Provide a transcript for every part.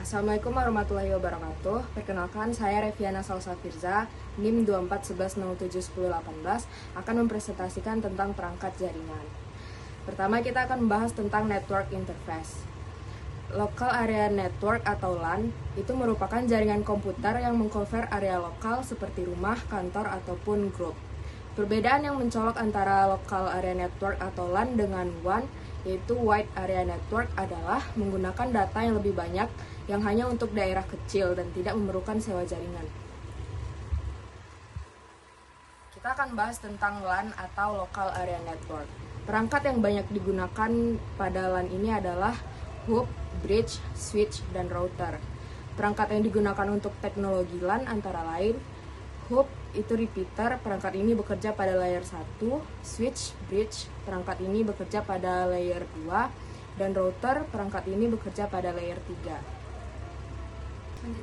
Assalamualaikum warahmatullahi wabarakatuh. Perkenalkan, saya Reviana Salsafirza, NIM 2411071018, akan mempresentasikan tentang perangkat jaringan. Pertama, kita akan membahas tentang network interface. Local Area Network atau LAN itu merupakan jaringan komputer yang mengcover area lokal seperti rumah, kantor, ataupun grup. Perbedaan yang mencolok antara Local Area Network atau LAN dengan WAN, yaitu Wide Area Network, adalah menggunakan data yang lebih banyak yang hanya untuk daerah kecil dan tidak memerlukan sewa jaringan. Kita akan bahas tentang LAN atau Local Area Network. Perangkat yang banyak digunakan pada LAN ini adalah hub, bridge, switch, dan router. Perangkat yang digunakan untuk teknologi LAN antara lain hub itu repeater, perangkat ini bekerja pada layer 1, switch, bridge, perangkat ini bekerja pada layer 2, dan router, perangkat ini bekerja pada layer 3.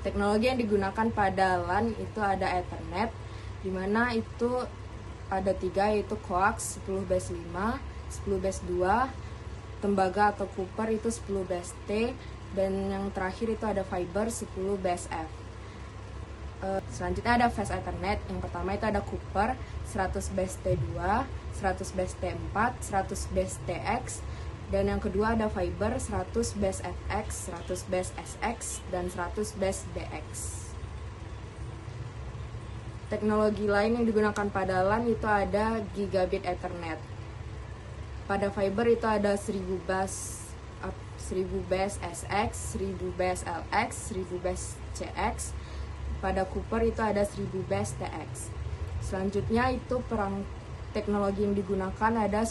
Teknologi yang digunakan pada LAN itu ada Ethernet, di mana itu ada 3, yaitu coax 10 base 5, 10 base 2, tembaga atau copper itu 10 base T, dan yang terakhir itu ada fiber 10 base F. Selanjutnya ada fast Ethernet. Yang pertama itu ada copper 100 base T2, 100 base T4, 100 base TX, dan yang kedua ada fiber 100 base FX, 100 base SX, dan 100 base DX. Teknologi lain yang digunakan pada LAN itu ada gigabit Ethernet. Pada fiber itu ada 1000 base SX, 1000 base LX, 1000 base CX. Pada copper itu ada 1000 base TX. Selanjutnya itu teknologi yang digunakan ada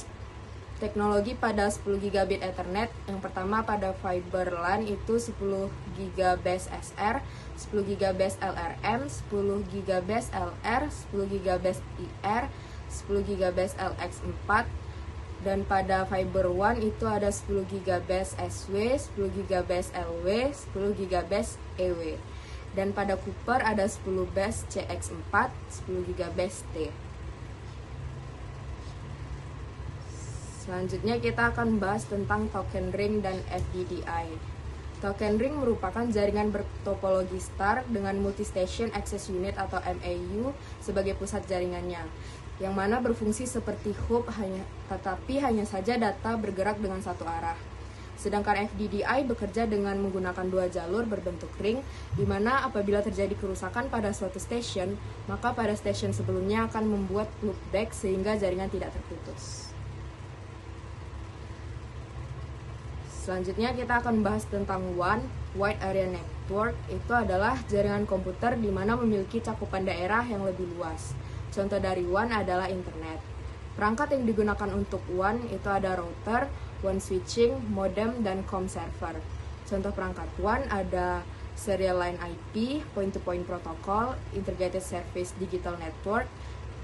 teknologi pada 10 gigabit Ethernet. Yang pertama pada fiber LAN itu 10 gigabase SR, 10 gigabase LRM, 10 gigabase LR, 10 gigabase IR, 10 gigabase LX4. Dan pada fiber WAN itu ada 10 gigabase SW, 10 gigabase LW, 10 gigabase EW. Dan pada copper ada 10 base CX4, 10 gigabase T. Selanjutnya kita akan bahas tentang token ring dan FDDI. Token ring merupakan jaringan bertopologi star dengan multi-station access unit atau MAU sebagai pusat jaringannya, yang mana berfungsi seperti hub tetapi hanya saja data bergerak dengan satu arah. Sedangkan FDDI bekerja dengan menggunakan 2 jalur berbentuk ring, di mana apabila terjadi kerusakan pada suatu station, maka pada station sebelumnya akan membuat loopback sehingga jaringan tidak terputus. Selanjutnya kita akan membahas tentang WAN, Wide Area Network. Itu adalah jaringan komputer di mana memiliki cakupan daerah yang lebih luas. Contoh dari WAN adalah internet. Perangkat yang digunakan untuk WAN itu ada router, WAN switching, modem, dan COM server. Contoh perangkat WAN ada serial line IP, point-to-point protocol, integrated service digital network,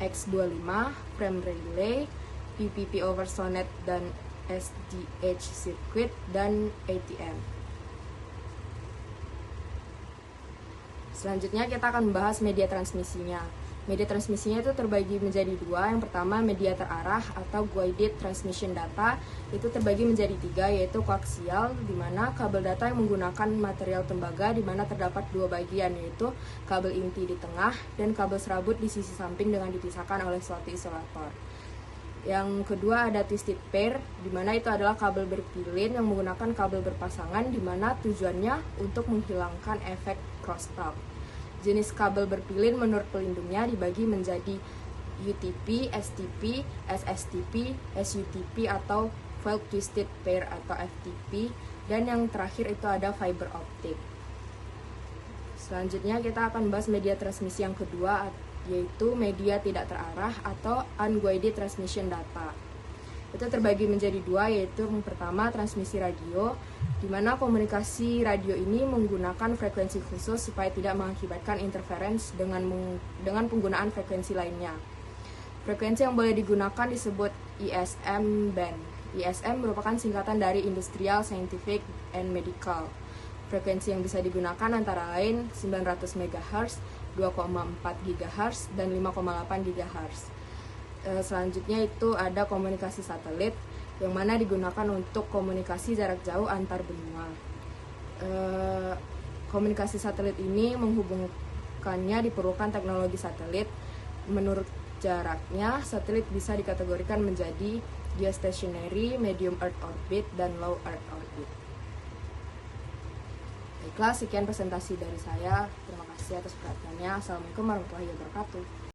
X25, frame relay, PPP over SONET, dan SDH circuit, dan ATM. Selanjutnya kita akan membahas media transmisinya. Media transmisinya itu terbagi menjadi 2. Yang pertama media terarah atau guided transmission data, itu terbagi menjadi 3, yaitu koaksial, di mana kabel data yang menggunakan material tembaga, di mana terdapat 2 bagian, yaitu kabel inti di tengah dan kabel serabut di sisi samping dengan dipisahkan oleh suatu isolator. Yang kedua ada twisted pair, di mana itu adalah kabel berpilin yang menggunakan kabel berpasangan, di mana tujuannya untuk menghilangkan efek crosstalk. Jenis kabel berpilin menurut pelindungnya dibagi menjadi UTP, STP, SSTP, SUTP atau Field Twisted Pair atau FTP, dan yang terakhir itu ada fiber optic. Selanjutnya kita akan bahas media transmisi yang kedua, yaitu media tidak terarah atau unguided transmission data. Itu terbagi menjadi 2, yaitu yang pertama transmisi radio, di mana komunikasi radio ini menggunakan frekuensi khusus supaya tidak mengakibatkan interference dengan penggunaan frekuensi lainnya. Frekuensi yang boleh digunakan disebut ISM band. ISM merupakan singkatan dari Industrial, Scientific, and Medical. Frekuensi yang bisa digunakan antara lain 900 MHz, 2,4 GHz, dan 5,8 GHz. Selanjutnya itu ada komunikasi satelit, yang mana digunakan untuk komunikasi jarak jauh antar benua. komunikasi satelit ini menghubungkannya diperlukan teknologi satelit. Menurut jaraknya, satelit bisa dikategorikan menjadi geostationary, medium Earth orbit, dan low Earth orbit. Baiklah, sekian presentasi dari saya. Terima kasih atas perhatiannya. Assalamualaikum warahmatullahi wabarakatuh.